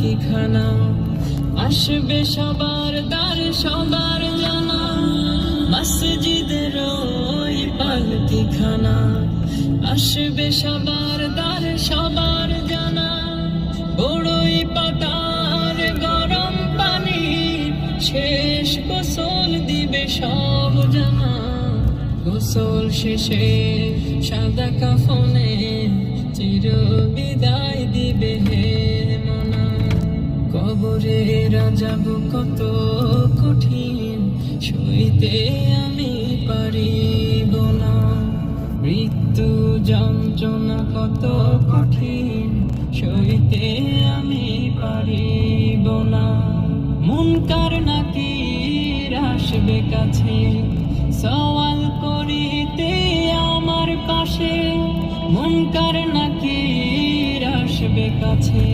পালকিখানা আসবে সবার দ্বার সবার জানা, মসজিদের ওই পালকিখানা আসবে সবার দ্বার সবার জানা। বড়ই পাতার গরম পানি শেষ গোসল দিবে সব জানা, গোসল শেষে সাদা কাফনে চির বিদায় দিবে হে মনা। কবরে রাজাব কত কঠিন সইতে আমি পারিব না, মৃত্যু যন্ত্রণা কত কঠিন সইতে আমি পারিব না। মুনকার নাকির আসবে কাছে সওয়াল করিতে আমার পাশে, মুনকার নাকির আসবে কাছে